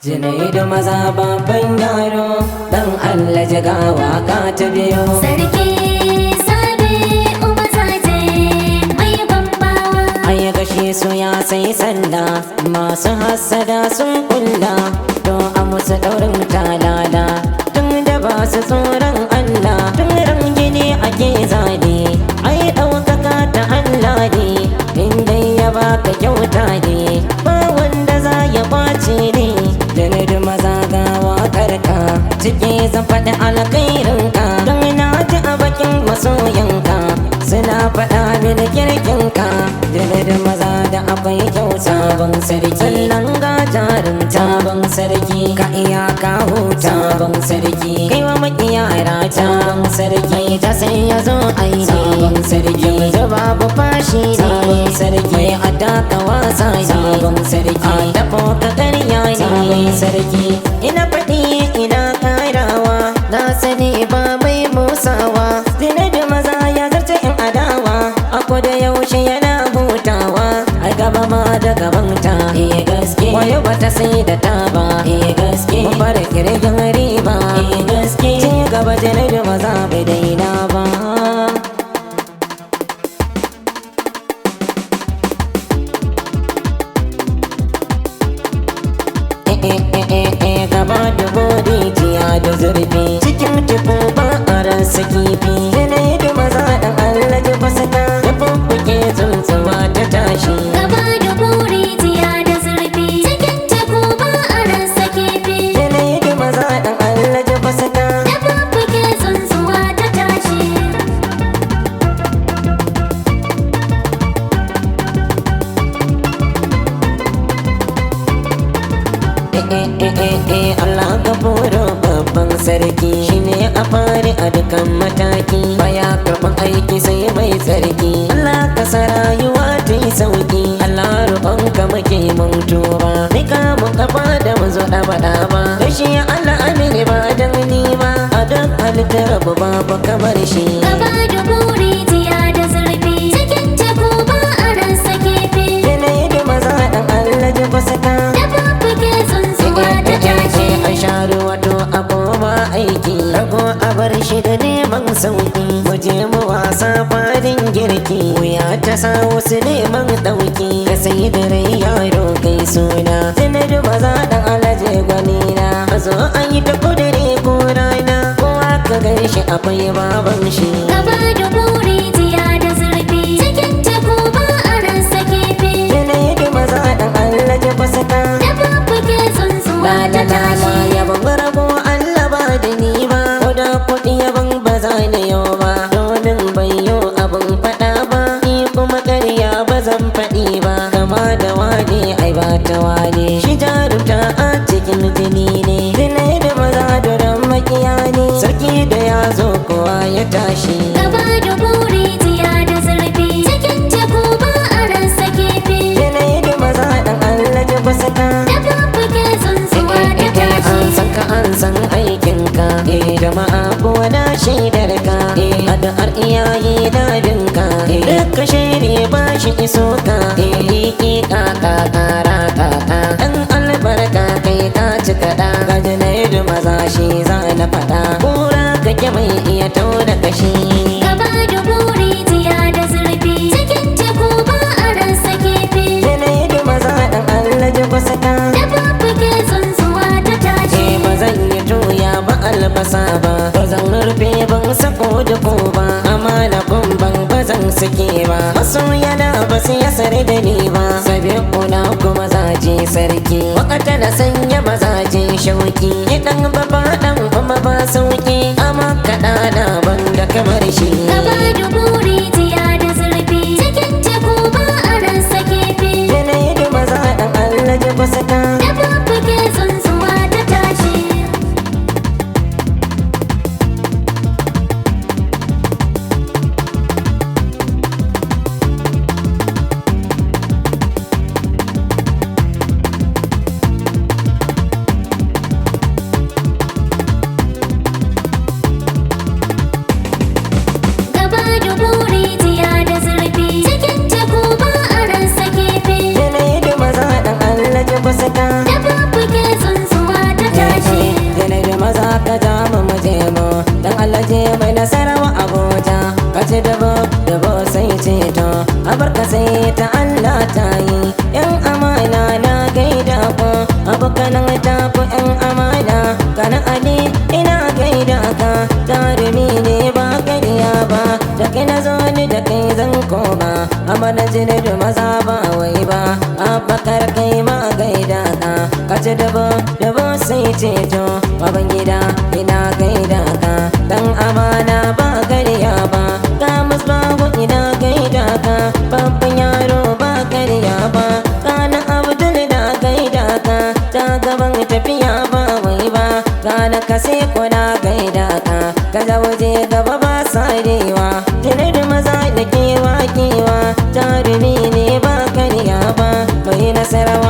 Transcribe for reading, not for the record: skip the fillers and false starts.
Junaidu maza babban yaro dan Allah jagawa ka ta biyo. Sarki Sabi'u mazaje mai bambawa. Ai gashi su ya sai sanda masu hassada sun kulla to a musu daurin talala tun da ba su tsoron Allah tun ran gini ake zane ai ɗaukaka ta Allah ne in dai ya baka kyauta ne ba wanda za ya kwace ne. Junaidu maza ga waƙarka cike zan faɗi alkhairinka don na ji a bakin masoyanka suna faɗa mini kirkinka. Junaidu maza da akwai kyauta ban sarki sannan ga jarumta ban sarki ka iya ka huta ban sarki kai wa makiya rata ban sarki ta sai ya zo aini ban sarki yanzu babu fashi ne ban sarki mai adaka wasa ne ban sarki a dafo ka karya ne ban sarki ina faɗi ina karawa na sani ba mai musawa. Junaidu maza ya zarce in adawa a da yaushe yana hutawa a gaba ma da gabanta gaske wayo bata sai da ta ba gaske mu fara kirgin riba gaske ci gaba Junaidu maza bai daina ba. Gaba da bodi jiya da zurfi cikin teku ba a rasa kifi. Junaidu maza dan Allah ji fasaka ya bubbuke tsuntsuwa ta tashi. Gaba da buri jiya da zurfi cikin teku ba a rasa kifi. Junaidu maza dan Allah ji fasaka Da bubbuke tsuntsuwa ta tashi. Allah gafuro babban sarki shine a fari a dukan mataki baya karban aiki sai mai tsarki. Allah ka sa rayuwa ta yi sauki Allah roƙon ka muke mun tuba ni ka mun kafa da mu zo ɗaba ɗaba da shi Allah amini ba dan ni ba a duk halittar rabu babu kamar shi. Gaba da buri jiya da zurfi cikin teku ba a rasa kifi. Junaidu maza dan Allah ji fasaka Da bubbuke tsuntsuwa ta tashi. an sha ruwa to a koma aiki rago a bar shi da neman sauki mu je mu wasa farin girki wuya ta sa wasu neman dauki ka sai da rai yaro kai suna. Junaidu maza dan alaje gwanina a zo an yi ta kudure ko rana kowa ka gan shi akwai baban shi. Gaba da buri jiya da zurfi cikin teku ba a rasa kifi. Junaidu maza dan alaje fasaka Da bubbuke tsuntsuwa ta tashi. yabon rago Allah ba da ni ba ko da kuɗi yabon ba za ni yau ba domin bai yau abin faɗa ba ni kuma ƙarya ba zan faɗi ba kama da wane ai ba ta wane shi jarumta a cikin jini ne. Junaidu maza da makiya ne sarki da ya zo kowa ya tashi. Gaba da buri jiya da zurfi cikin teku ba a rasa kifi. Junaidu maza dan Allah ji fasaka Da bubbuke tsuntsuwa ta tashi. an san ka an san aikinka jama'a kuwa na shaidar ka addu'ar iyaye na binka duka shiri ba shi iso ka liki kaka kara kaka dan albarka kai ka ci kaɗa ga Junaidu maza shi za na faɗa kura kake mai iya tauna kashi. Gaba da buri jiya da zurfi cikin teku ba a rasa kifi. Junaidu maza dan Allah ji fasaka Da bubbuke tsuntsuwa ta tashi. ba zan yi tuya ba albasa ba ba zan rufe ban sako da ko ba amana kun ban ba zan sake ba masoya da ba su yasar da ni ba sabi kuna kuma zaje sarki wakata na sanya ba zaje shauki ni dan baba dan kuma ba sauki amma kaɗa na ban da kamar shi. Gaba da buri jiya da zurfi cikin teku ba a rasa kifi. Junaidu maza dan Allah ji fasaka Da bubbuke tsuntsuwa ta tashi. Gaba da jinadu maza ba wai ba Abubakar kai ma gaida ka ka ci dubu sai ceto baban gida ina gaida ka dan amana ba karya ba ka musbahu ina gaida ka babban yaro ba karya ba kana abdul na gaida ka ta gaban tafiya ba wai ba kana kase kuna gaida ka kaza waje gaba ba sarewa jinadu maza da kewa jarumi ne ba karya ba mai nasarawa